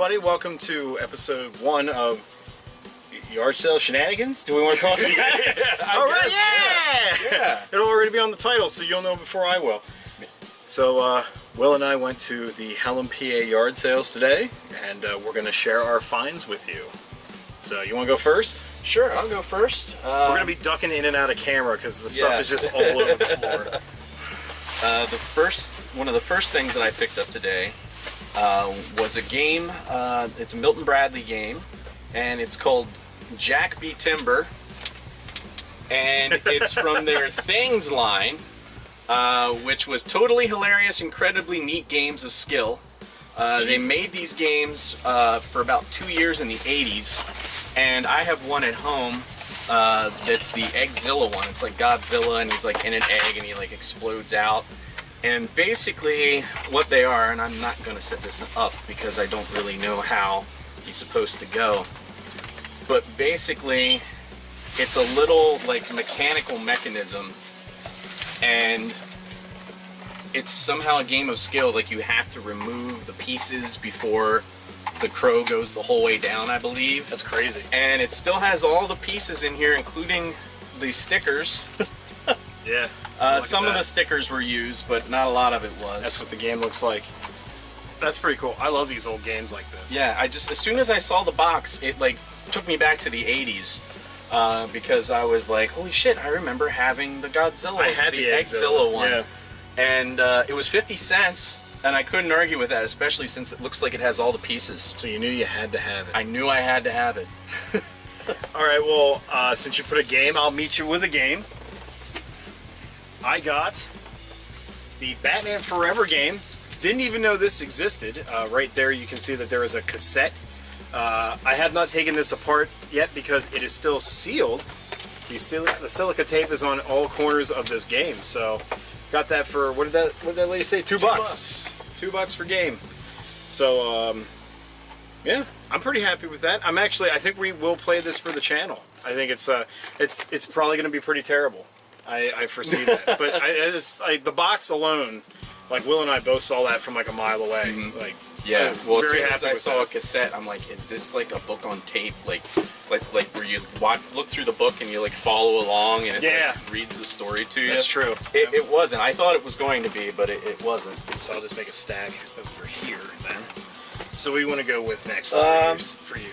everybody. Welcome to episode 1 of Yard Sale Shenanigans. Do we want to call it that? All right, yeah! It'll already be on the title, so you'll know before I will. So, Will and I went to the Hallam, PA yard sales today, and we're going to share our finds with you. So, you want to go first? Sure, I'll go first. We're going to be ducking in and out of camera because the stuff is just all over the floor. One of the first things that I picked up today was a game. It's a Milton Bradley game, and it's called Jack B. Timber, and it's from their Things line, which was totally hilarious, incredibly neat games of skill. They made these games for about 2 years in the 80s, and I have one at home. That's the Eggzilla one. It's like Godzilla, and he's like in an egg, and he like explodes out. And basically, what they are, and I'm not going to set this up because I don't really know how he's supposed to go. But basically, it's a little like mechanical mechanism, and it's somehow a game of skill. Like you have to remove the pieces before the crow goes the whole way down, I believe. That's crazy. And it still has all the pieces in here, including the stickers. Yeah. Some of the stickers were used, but not a lot of it was. That's what the game looks like. That's pretty cool. I love these old games like this. Yeah, as soon as I saw the box, it like took me back to the 80s. Because I was like, holy shit, I remember having the Godzilla. I had the Eggzilla one. Yeah. And it was 50 cents, and I couldn't argue with that, especially since it looks like it has all the pieces. So you knew you had to have it. I knew I had to have it. Alright, well, since you put a game, I'll meet you with a game. I got the Batman Forever game. Didn't even know this existed. Right there you can see that there is a cassette. I have not taken this apart yet because it is still sealed. The silica tape is on all corners of this game. So got that for, what did that lady say? $2. $2 per game. So yeah, I'm pretty happy with that. I think we will play this for the channel. I think it's probably going to be pretty terrible. I foresee that. But the box alone, like Will and I both saw that from like a mile away. Mm-hmm. Like, yeah, well, as soon as I saw a cassette, I'm like, is this like a book on tape? Like where you look through the book and you like follow along and it like, reads the story to you? That's true. It wasn't. I thought it was going to be, but it wasn't. So I'll just make a stack over here then. So what do you want to go with next for you?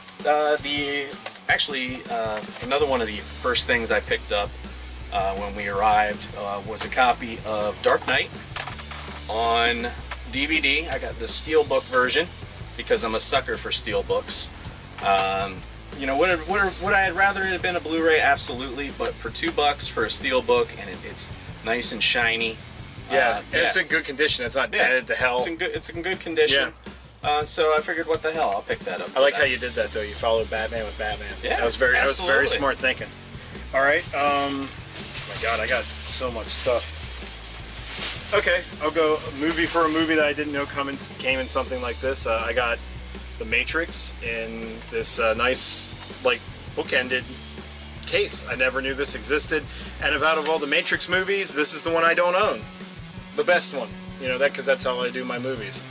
Another one of the first things I picked up when we arrived was a copy of Dark Knight on DVD. I got the Steelbook version because I'm a sucker for Steelbooks. You know, would I had rather it have been a Blu-ray? Absolutely, but for $2 for a Steelbook, and it's nice and shiny. Yeah, and it's in good condition. It's not dead to hell. It's in good condition. Yeah. So I figued, what the hell? I'll pick that up. I like how you did that though. You followed Batman with Batman. Yeah, that was very smart thinking. All right. Oh my God, I got so much stuff. Okay, I'll go movie for a movie that I didn't know came in something like this. I got The Matrix in this nice, like, bookended case. I never knew this existed. And out of all the Matrix movies, this is the one I don't own. The best one. You know, because that's how I do my movies.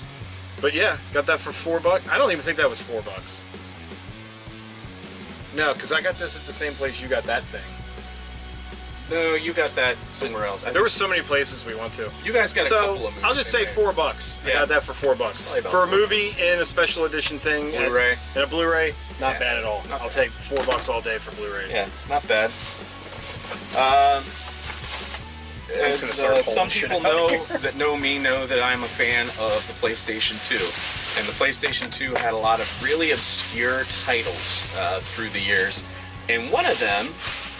But yeah, got that for $4. I don't even think that was $4. No, because I got this at the same place you got that thing. No, you got that somewhere else. There were so many places we went to. You guys got a couple of movies. I'll just say $4. Yeah. I got that for $4. For a movie in a special edition thing. Blu-ray. In a Blu-ray, not bad at all. I'll take $4 all day for Blu-rays. Yeah, not bad. Some people know me know that I'm a fan of the PlayStation 2. And the PlayStation 2 had a lot of really obscure titles through the years. And one of them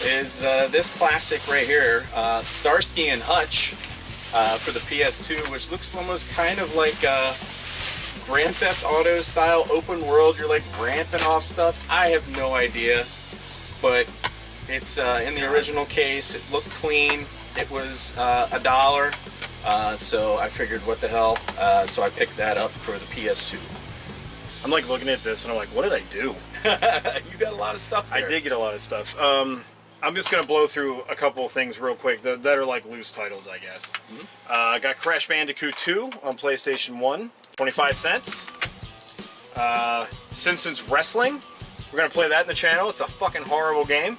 is this classic right here, Starsky and Hutch for the PS2, which looks almost kind of like Grand Theft Auto style open world. You're like ramping off stuff. I have no idea, but it's in the original case. It looked clean. It was $1, so I figured, what the hell? So I picked that up for the PS2. I'm like looking at this and I'm like, what did I do? You got a lot of stuff there. I did get a lot of stuff. I'm just going to blow through a couple of things real quick that are like loose titles, I guess. Mm-hmm. I got Crash Bandicoot 2 on PlayStation 1, 25 cents. Simpsons Wrestling. We're going to play that in the channel. It's a fucking horrible game.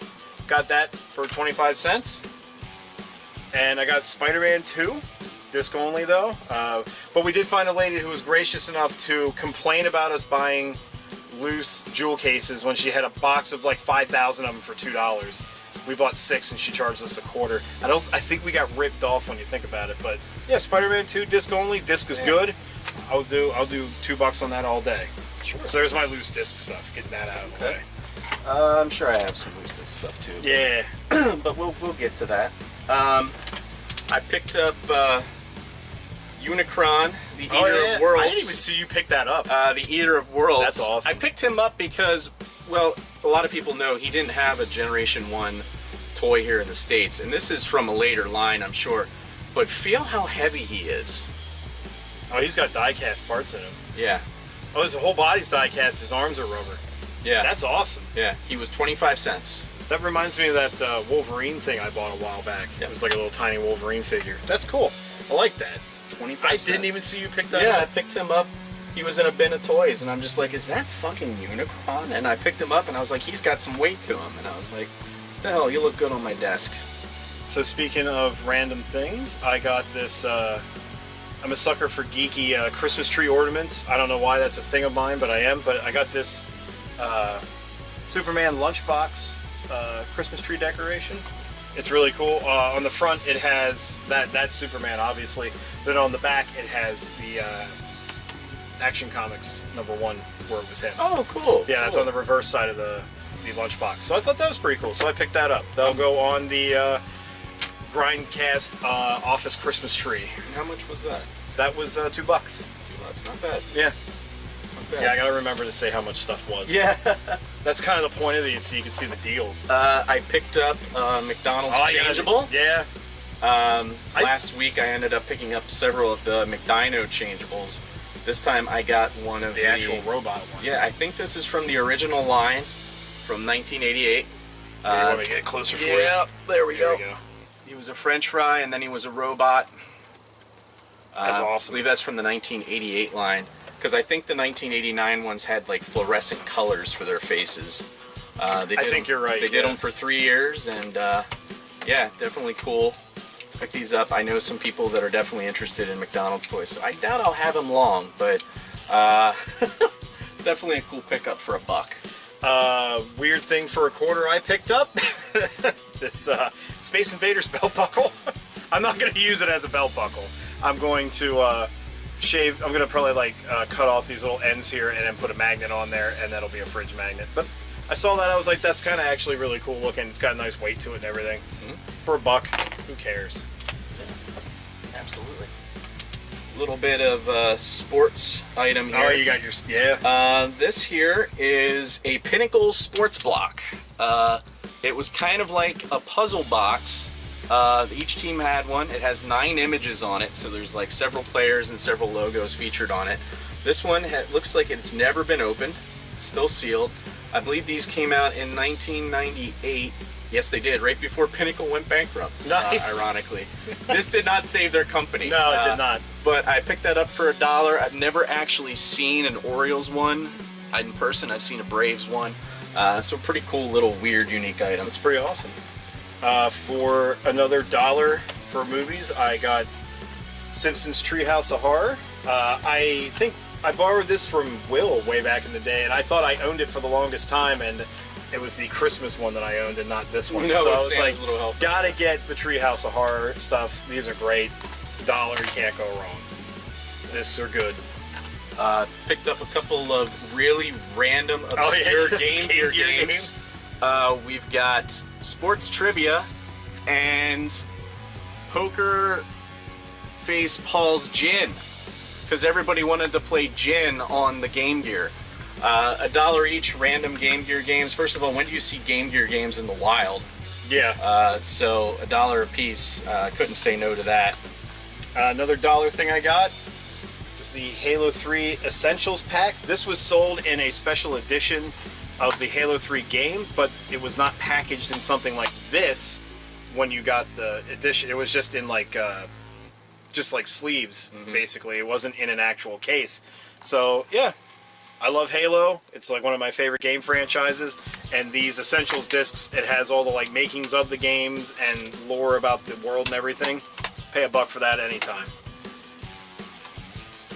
Got that for 25 cents. And I got Spider-Man 2. Disc only, though. But we did find a lady who was gracious enough to complain about us buying loose jewel cases when she had a box of like 5,000 of them for $2. We bought 6 and she charged us a quarter. I think we got ripped off when you think about it, but yeah, Spider-Man 2 disc only. Disc is good. I'll do $2 on that all day. Sure. So there's my loose disc stuff. Getting that out of the way. I'm sure I have some loose disc stuff too. Yeah. But we'll get to that. I picked up Unicron, the Eater of Worlds. I didn't even see you pick that up. The Eater of Worlds. That's awesome. I picked him up because, well, a lot of people know he didn't have a Generation 1 toy here in the States, and this is from a later line, I'm sure. But feel how heavy he is. Oh, he's got die-cast parts in him. Yeah. Oh, his whole body's die-cast. His arms are rubber. Yeah. That's awesome. Yeah. He was 25 cents. That reminds me of that Wolverine thing I bought a while back. Yep. It was like a little tiny Wolverine figure. That's cool. I like that. 25 I cents. didn't even see you pick that Yeah, I up. picked him up. He was in a bin of toys, and I'm just like, is that fucking Unicron? And I picked him up, and I was like, he's got some weight to him. And I was like, what the hell, you look good on my desk. So speaking of random things, I got this, I'm a sucker for geeky Christmas tree ornaments. I don't know why that's a thing of mine, but I am. But I got this Superman lunchbox Christmas tree decoration. It's really cool. On the front, it has that's Superman, obviously. Then on the back, it has the Action Comics #1 where it was him. Oh, cool. Yeah, that's on the reverse side of the lunchbox. So I thought that was pretty cool. So I picked that up. That'll go on the Grindcast office Christmas tree. How much was that? That was $2. $2. Not bad. Yeah. Not bad. Yeah, I gotta remember to say how much stuff was. Yeah. That's kind of the point of these, so you can see the deals. I picked up McDonald's changeable. Yeah. Last week I ended up picking up several of the McDino changeables. This time I got one of The actual robot one. Yeah, I think this is from the original line from 1988. You want me to get it closer for you? Yeah, there we There go. we go. He was a French fry, and then he was a robot. That's I awesome. believe that's from the 1988 line, because I think the 1989 ones had like fluorescent colors for their faces. I think you're right, They did yeah. them for 3 years, and yeah, definitely cool. Pick these up. I know some people that are definitely interested in McDonald's toys, so I doubt I'll have them long, but definitely a cool pickup for $1. Weird thing for a quarter I picked up. This Space Invaders belt buckle. I'm not going to use it as a belt buckle. I'm going to shave. I'm going to probably like cut off these little ends here and then put a magnet on there, and that'll be a fridge magnet. But I saw that, I was like, that's kind of actually really cool looking. It's got a nice weight to it and everything. For $1, who cares? Absolutely. A little bit of sports item here. Oh, you got your yeah. This here is a Pinnacle sports block. It was kind of like a puzzle box. Each team had one. It has 9 images on it, so there's like several players and several logos featured on it. This one looks like it's never been opened. It's still sealed. I believe these came out in 1998. Yes, they did, right before Pinnacle went bankrupt. Nice. Ironically. This did not save their company. No, it did not. But I picked that up for $1. I've never actually seen an Orioles one in person. I've seen a Braves one. So pretty cool little weird unique item. It's pretty awesome. For another $1 for movies, I got Simpsons Treehouse of Horror. I think I borrowed this from Will way back in the day, and I thought I owned it for the longest time, and it was the Christmas one that I owned and not this one. No, so I it was Santa's like, Little Helper. gotta get the Treehouse of Horror stuff. These are great. $1, you can't go wrong. This are good. Picked up a couple of really random, obscure Game Gear games. We've got Sports Trivia and Poker Face Paul's Gin, because everybody wanted to play Gin on the Game Gear. $1 each, random Game Gear games. First of all, when do you see Game Gear games in the wild? Yeah. So $1 a piece. Couldn't say no to that. Another $1 thing I got was the Halo 3 Essentials Pack. This was sold in a special edition of the Halo 3 game, but it was not packaged in something like this when you got the edition. It was just in like sleeves, basically. It wasn't in an actual case. So yeah, I love Halo. It's like one of my favorite game franchises. And these Essentials discs, it has all the like makings of the games and lore about the world and everything. Pay $1 for that anytime.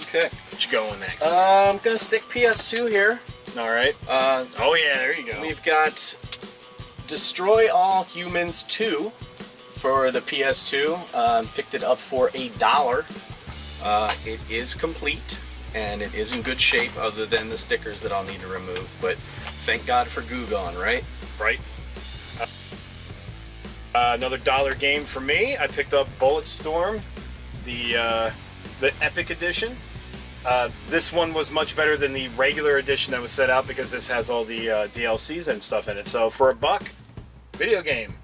Okay. What you going next? I'm gonna stick PS2 here. All right. Oh yeah, there you go. We've got Destroy All Humans 2 for the PS2. Picked it up for $1. It is complete and it is in good shape, other than the stickers that I'll need to remove. But thank God for Goo Gone, right? Right. Another $1 game for me. I picked up Bulletstorm, the Epic Edition. This one was much better than the regular edition that was set out because this has all the DLCs and stuff in it. So for $1, video game.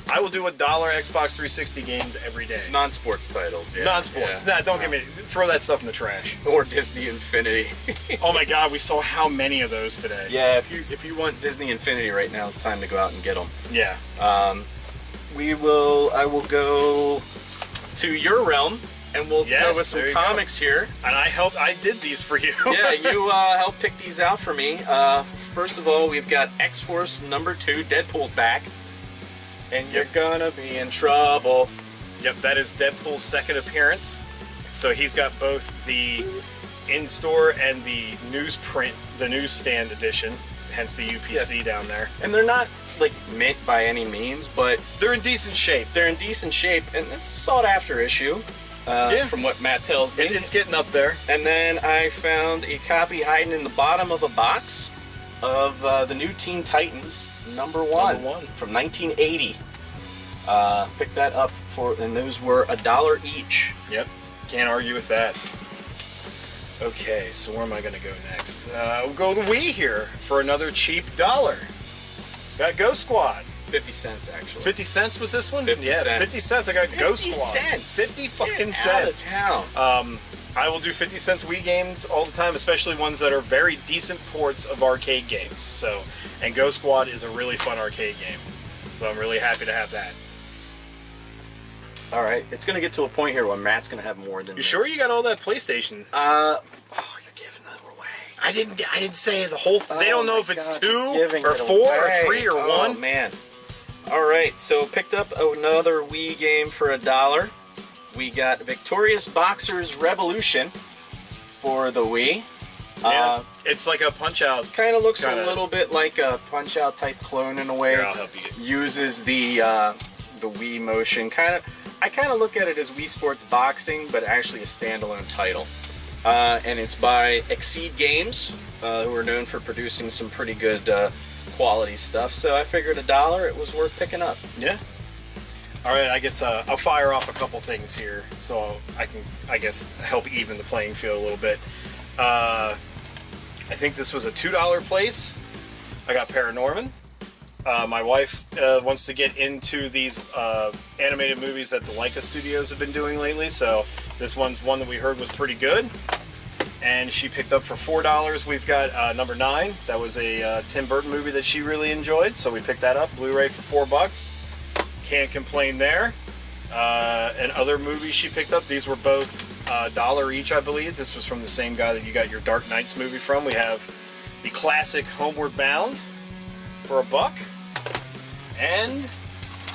I will do $1 Xbox 360 games every day. Non-sports titles, yeah. Non-sports. Yeah. Nah, don't give me. Throw that stuff in the trash. Or Disney Infinity. Oh my God, we saw how many of those today. Yeah, if you want Disney Infinity right now, it's time to go out and get them. Yeah. I will go to your realm, and we'll go with some comics here. And I did these for you. Yeah, you helped pick these out for me. First of all, we've got X-Force #2. Deadpool's back. And you're gonna be in trouble. Yep, that is Deadpool's second appearance. So he's got both the in-store and the newsprint, the newsstand edition, hence the UPC down there. And they're not like mint by any means, but they're in decent shape. They're in decent shape, and it's a sought-after issue. From what Matt tells me. It's getting up there. And then I found a copy hiding in the bottom of a box of the new Teen Titans number one from 1980. Picked that up and those were $1 each. Yep, can't argue with that. Okay, so where am I going to go next? We'll go to Wii here for another cheap $1. Got Ghost Squad. 50 cents actually. 50 cents was this one? 50 yeah, cents. 50 cents. I got Ghost 50 Squad. cents. 50 fucking Get cents. Out of town. I will do 50 cents Wii games all the time, especially ones that are very decent ports of arcade games. So, and Ghost Squad is a really fun arcade game. So I'm really happy to have that. All right, it's gonna get to a point here where Matt's gonna have more than. You sure you got all that PlayStation? Oh, you're giving that away. I didn't say the whole. They don't know if it's 2 or 4 away. or 3 or 1. Oh man. All right, so picked up another Wii game for $1. We got Victorious Boxers Revolution for the Wii. Yeah, it's like a Punch-Out. Kind of looks a little bit like a Punch-Out type clone in a way. Here, I'll help you. Uses the Wii motion. I kind of look at it as Wii Sports Boxing, but actually a standalone title. And it's by Exceed Games, who are known for producing some pretty good quality stuff. So I figured $1, it was worth picking up. Yeah. All right, I guess I'll fire off a couple things here so I can, I guess, help even the playing field a little bit. I think this was a $2 place. I got Paranorman. My wife wants to get into these animated movies that the Leica Studios have been doing lately, so this one's one that we heard was pretty good. And she picked up for $4. We've got number 9. That was a Tim Burton movie that she really enjoyed, so we picked that up. Blu-ray for $4. Can't complain there. And other movies she picked up, these were both $1 each, I believe. This was from the same guy that you got your Dark Knights movie from. We have the classic Homeward Bound for $1. And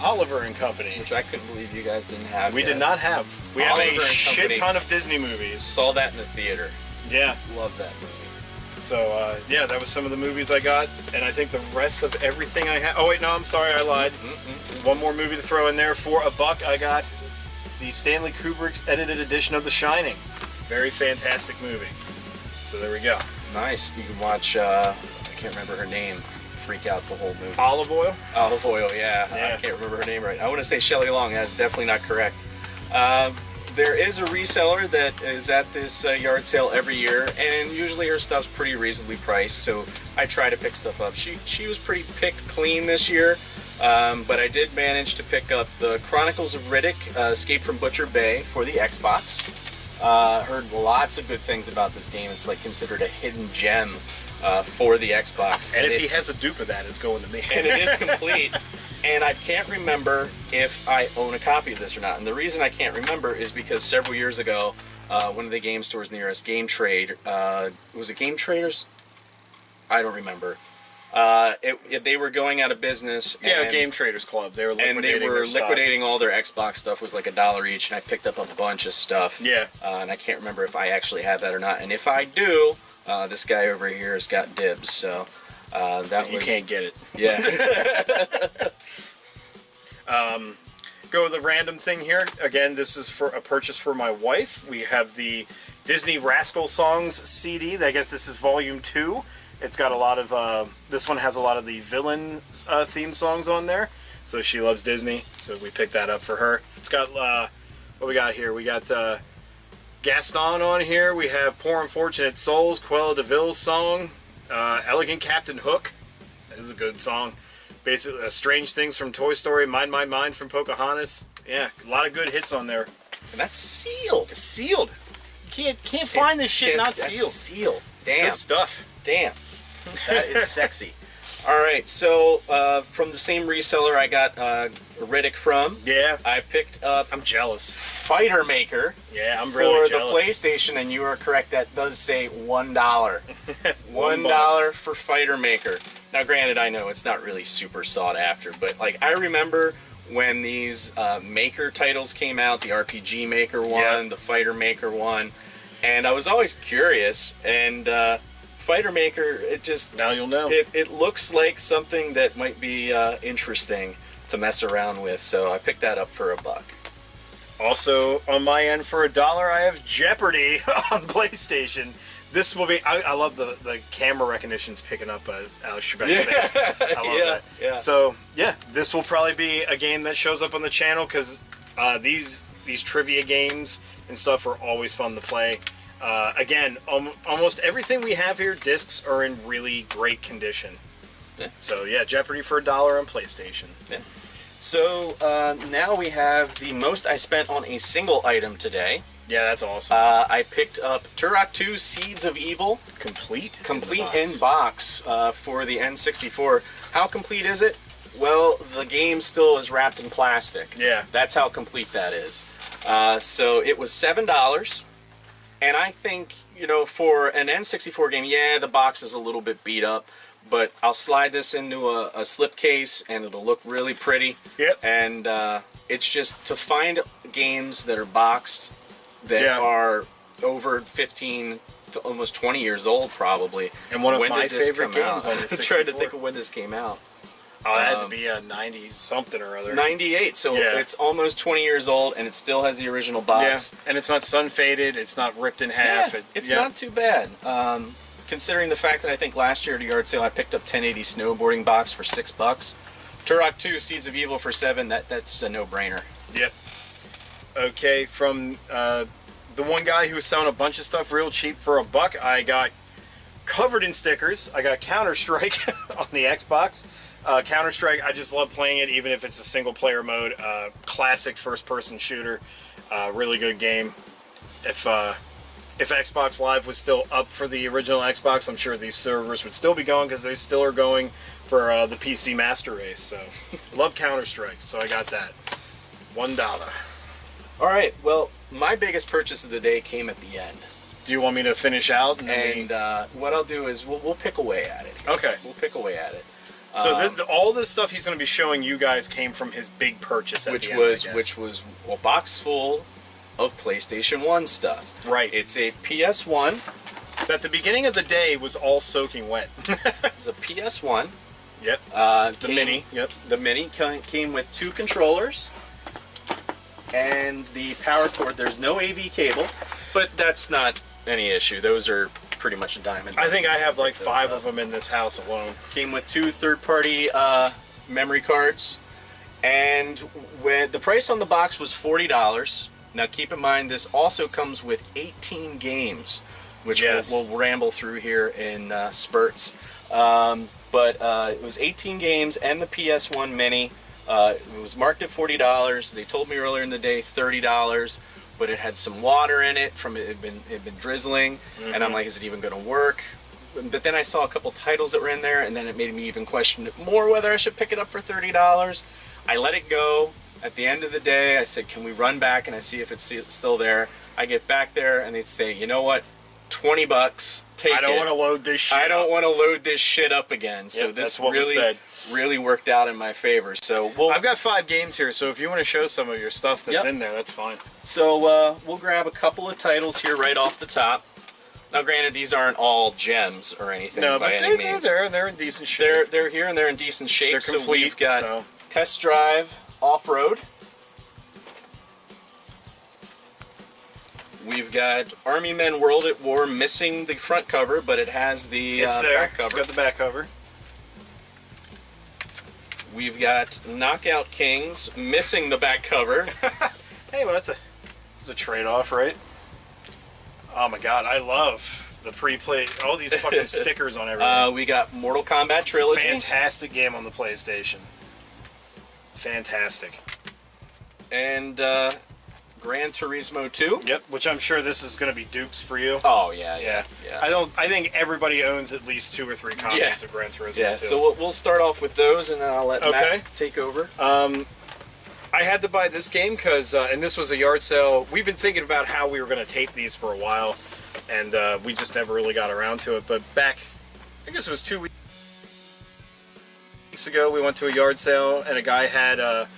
Oliver and Company. Which I couldn't believe you guys didn't have. We did not have. We have Oliver a and shit Company. ton of Disney movies. Saw that in the theater. Yeah. Love that movie. So, yeah, that was some of the movies I got. And I think the rest of everything I had... Oh, wait, no, I'm sorry, I lied. One more movie to throw in there. For $1, I got the Stanley Kubrick's edited edition of The Shining. Very fantastic movie. So there we go. Nice. You can watch, I can't remember her name, freak out the whole movie. Olive Oil? Olive Oil, yeah. Yeah. I can't remember her name right. I want to say Shelley Long. That's definitely not correct. There is a reseller that is at this yard sale every year, and usually her stuff's pretty reasonably priced, so I try to pick stuff up. She was pretty picked clean this year, but I did manage to pick up the Chronicles of Riddick, Escape from Butcher Bay for the Xbox. Heard lots of good things about this game. It's like considered a hidden gem for the Xbox. And if he has a dupe of that, it's going to me. And it is complete. And I can't remember if I own a copy of this or not. And the reason I can't remember is because several years ago, one of the game stores near us, Game Trade, was it Game Traders? I don't remember. They were going out of business. Yeah, Game Traders Club. They were liquidating all their Xbox stuff. Was like $1 each, and I picked up a bunch of stuff. Yeah. And I can't remember if I actually had that or not. And if I do, this guy over here has got dibs. So you can't get it. Yeah. Go with a random thing here. Again, this is for a purchase for my wife. We have the Disney Rascal Songs CD. I guess this is volume 2. It's got a lot of, this one has a lot of the villain theme songs on there. So she loves Disney, so we picked that up for her. It's got, what we got here? We got Gaston on here. We have Poor Unfortunate Souls, Cruella de Vil's song, Elegant Captain Hook. That is a good song. Basically, Strange Things from Toy Story, Mind My Mind from Pocahontas. Yeah, a lot of good hits on there. And that's sealed. It's sealed. You can't find this shit not sealed. That's sealed. Damn. It's good stuff. Damn. That is sexy. All right, so from the same reseller I got Riddick from. Yeah. I picked up I'm jealous. Fighter Maker. Yeah, I'm really jealous. For the PlayStation, and you are correct, that does say $1. $1 for Fighter Maker. Now, granted, I know it's not really super sought after, but like I remember when these Maker titles came out, the RPG Maker one, the Fighter Maker one, and I was always curious, and Fighter Maker, it just... Now you'll know. It looks like something that might be interesting to mess around with, so I picked that up for $1. Also, on my end, for $1, I have Jeopardy on PlayStation. This will be... I love the camera recognition's picking up Alex Trebek's face. I love that. Yeah. So, yeah, this will probably be a game that shows up on the channel, because these trivia games and stuff are always fun to play. Again, almost everything we have here, discs, are in really great condition. Yeah. So, yeah, Jeopardy for $1 on PlayStation. Yeah. So, now we have the most I spent on a single item today. Yeah, that's awesome. I picked up Turok 2 Seeds of Evil. Complete in box for the N64. How complete is it? Well, the game still is wrapped in plastic. Yeah. That's how complete that is. So it was $7. And I think, for an N64 game, yeah, the box is a little bit beat up. But I'll slide this into a slipcase, and it'll look really pretty. Yep. And it's just to find games that are boxed that are over 15 to almost 20 years old, probably. And one of my favorite games on the 64. I tried to think of when this came out. Oh, it had to be a 90-something or other. 98, so it's almost 20 years old, and it still has the original box. Yeah, and it's not sun-faded, it's not ripped in half. Yeah, it's not too bad. Considering the fact that I think last year at a yard sale I picked up 1080 snowboarding box for $6. Turok 2 Seeds of Evil for $7, that's a no-brainer. Yep. Okay, from the one guy who was selling a bunch of stuff real cheap for $1, I got covered in stickers. I got Counter-Strike on the Xbox. Counter-Strike, I just love playing it, even if it's a single-player mode. Classic first-person shooter. Really good game. If Xbox Live was still up for the original Xbox, I'm sure these servers would still be going, because they still are going for the PC Master Race. So, love Counter-Strike, so I got that. $1. All right, well, my biggest purchase of the day came at the end. Do you want me to finish out? And what I'll do is we'll pick away at it. Okay. We'll pick away at it. So all this stuff he's going to be showing you guys came from his big purchase at the end, which was a box full of PlayStation 1 stuff. Right. It's a PS1. At the beginning of the day was all soaking wet. It's a PS1. Yep. The Mini. Yep. The Mini came with 2 controllers and the power cord. There's no AV cable, but that's not any issue. Those are pretty much a diamond. I think I have like 5 of them in this house alone. Came with 2 third-party memory cards, and when the price on the box was $40. Now keep in mind this also comes with 18 games, which we'll ramble through here in spurts. But it was 18 games and the PS1 Mini. It was marked at $40. They told me earlier in the day $30. But it had some water in it from it had been drizzling, and I'm like, is it even going to work? but then I saw a couple titles that were in there, and then it made me even question it more whether I should pick it up for $30. I let it go. At the end of the day, I said, can we run back and I see if it's still there? I get back there and they say, you know what? $20, take it. I don't want to load this shit I don't up. want to load this shit up again. So Yep, this that's what was said. really worked out in my favor. So I've got 5 games here, so if you want to show some of your stuff that's Yep. in there, that's fine. So we'll grab a couple of titles here right off the top. Now, granted, these aren't all gems or anything No, by but any they're means. there. They're in decent shape. They're here and they're in decent shape. They're So complete, we've got so- Test Drive Off-Road. We've got Army Men World at War, missing the front cover, but it has the It's there. back cover. It's got the back cover. We've got Knockout Kings, missing the back cover. Hey, well, that's a trade-off, right? Oh my god, I love the pre-play. All these fucking stickers on everything. We got Mortal Kombat Trilogy. Fantastic game on the PlayStation. Fantastic. And Gran Turismo 2. Yep, which I'm sure this is going to be dupes for you. Oh, yeah. I think everybody owns at least 2 or 3 copies Yeah. of Gran Turismo 2. Yeah, so we'll start off with those, and then I'll let Okay. Matt take over. I had to buy this game because, and this was a yard sale. We've been thinking about how we were going to tape these for a while, and we just never really got around to it. But back, I guess it was 2 weeks ago, we went to a yard sale, and a guy had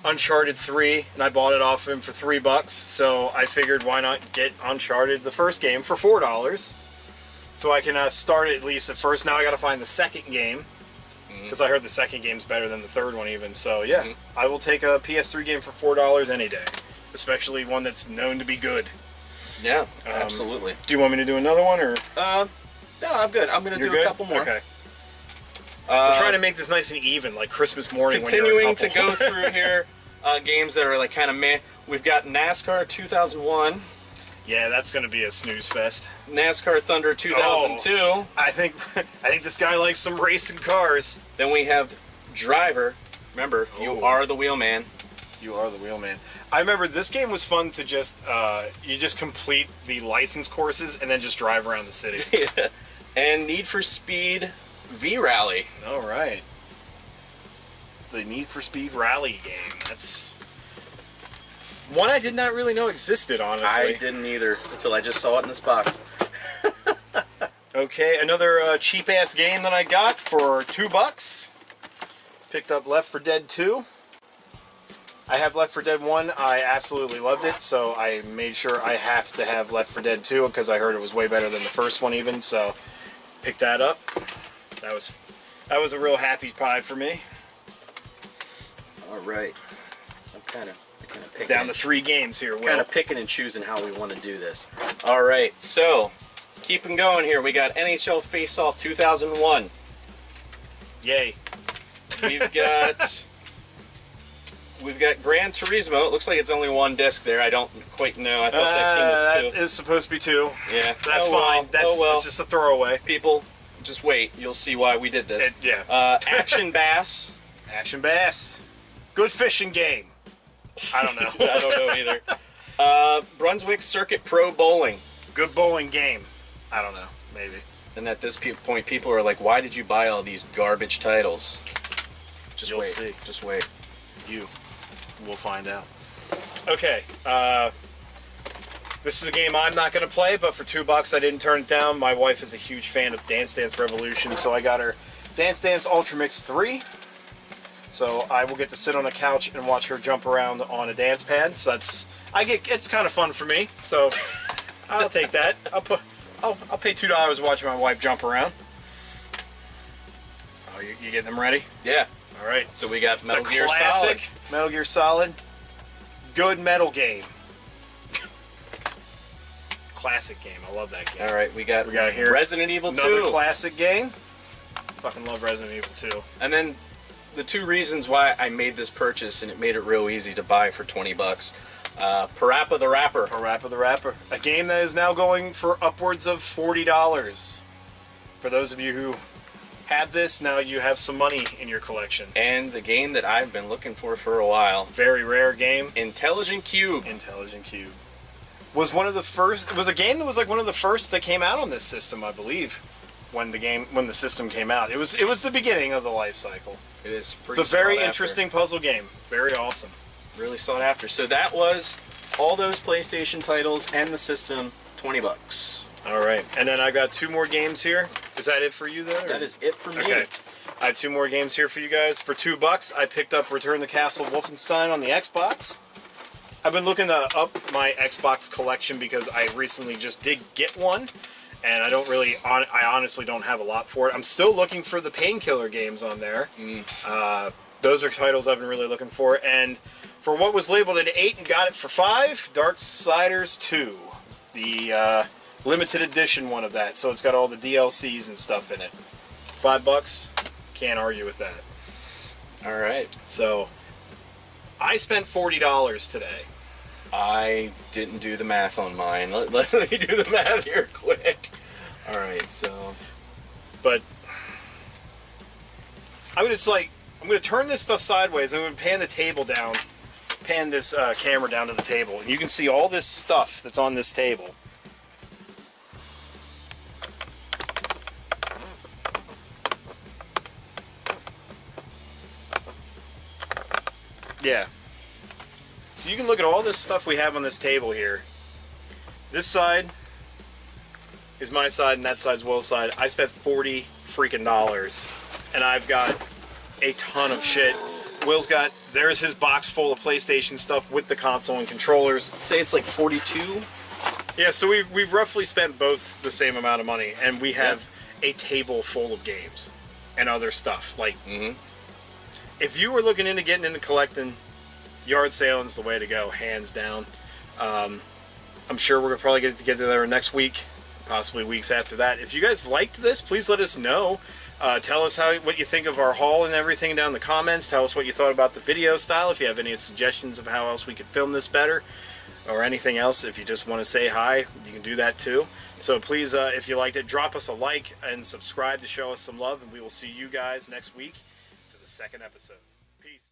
Uncharted 3, and I bought it off him for $3. So I figured, why not get Uncharted, the first game, for $4, so I can start it at least at first. Now I got to find the second game, because I heard the second game's better than the third one even. So yeah, I will take a PS3 game for $4 any day, especially one that's known to be good. Yeah, absolutely. Do you want me to do another one, or No, I'm good. I'm going to you're do good? a couple more. Okay. I'm trying to make this nice and even, like Christmas morning. Continuing when you're a to couple. go through here, games that are like kind of meh. We've got NASCAR 2001, Yeah, that's going to be a snooze fest. NASCAR Thunder 2002. I think this guy likes some racing cars. Then we have Driver. Remember, you Oh. are the wheelman. You are the wheelman. I remember this game was fun to just you just complete the license courses and then just drive around the city. And Need for Speed V-Rally. All right. The Need for Speed Rally game. That's one I did not really know existed, honestly. I didn't either until I just saw it in this box. Okay, another cheap-ass game that I got for $2. Picked up Left 4 Dead 2. I have Left 4 Dead 1. I absolutely loved it, so I made sure I have to have Left 4 Dead 2 because I heard it was way better than the first one even, so picked that up. That was a real happy pie for me. All right. I'm kind of picking Down to 3 games here, Will. kind of picking and choosing how we want to do this. All right, so keeping going here. We got NHL Face-Off 2001. Yay. We've got Gran Turismo. It looks like it's only 1 disc there. I don't quite know. I thought that came with 2. That is supposed to be 2. Yeah, That's fine. That's just a throwaway. People, just wait. You'll see why we did this. Yeah. Action Bass. Action Bass. Good fishing game. I don't know. I don't know either. Brunswick Circuit Pro Bowling. Good bowling game. I don't know. Maybe. And at this point, people are like, "Why did you buy all these garbage titles?" Just You'll wait. see. Just wait. We'll find out. Okay. This is a game I'm not going to play, but for $2 I didn't turn it down. My wife is a huge fan of Dance Dance Revolution, so I got her Dance Dance Ultra Mix 3. So I will get to sit on a couch and watch her jump around on a dance pad. So it's kind of fun for me. So I'll take that. I'll pay $2 watching my wife jump around. Oh, you getting them ready? Yeah. All right. So we got Metal The Gear classic Solid. Metal Gear Solid. Good metal game. Classic game. I love that game. All right, we got here Resident Evil 2. Another classic game. Fucking love Resident Evil 2. And then the 2 reasons why I made this purchase, and it made it real easy to buy for $20. Parappa the Rapper. Parappa the Rapper. A game that is now going for upwards of $40. For those of you who had this, now you have some money in your collection. And the game that I've been looking for a while. Very rare game. Intelligent Cube. Intelligent Cube. Was one of the first. It was a game that was like one of the first that came out on this system, I believe. when the system came out. It was the beginning of the life cycle. It is pretty. It's a very sought interesting puzzle game. Very awesome. After. Really sought after. So that was all those PlayStation titles and the system, $20. All right, and then I got 2 more games here. Is that it for you, though? That is it for me. Okay. I have 2 more games here for you guys. For $2, I picked up Return the Castle Wolfenstein on the Xbox. I've been looking to up my Xbox collection because I recently just did get one, and I honestly don't have a lot for it. I'm still looking for the Painkiller games on there. Those are titles I've been really looking for, and for what was labeled at 8 and got it for 5, Darksiders 2, the limited edition one of that. So it's got all the DLCs and stuff in it. $5, can't argue with that. All right. So I spent $40 today. I didn't do the math on mine. Let me do the math here quick. All right, so. But I'm gonna turn this stuff sideways. I'm gonna pan the table down, pan this camera down to the table, and you can see all this stuff that's on this table. Yeah. So you can look at all this stuff we have on this table here. This side is my side and that side's Will's side. I spent $40 freaking dollars and I've got a ton of shit. Will's got, there's his box full of PlayStation stuff with the console and controllers. I'd say it's like 42. Yeah, so we've roughly spent both the same amount of money, and we have a table full of games and other stuff. Like, if you were looking into getting into collecting, yard saling's the way to go, hands down. I'm sure we're probably going to get there next week, possibly weeks after that. If you guys liked this, please let us know. Tell us what you think of our haul and everything down in the comments. Tell us what you thought about the video style. If you have any suggestions of how else we could film this better, or anything else. If you just want to say hi, you can do that too. So please, if you liked it, drop us a like and subscribe to show us some love, and we will see you guys next week for the second episode. Peace.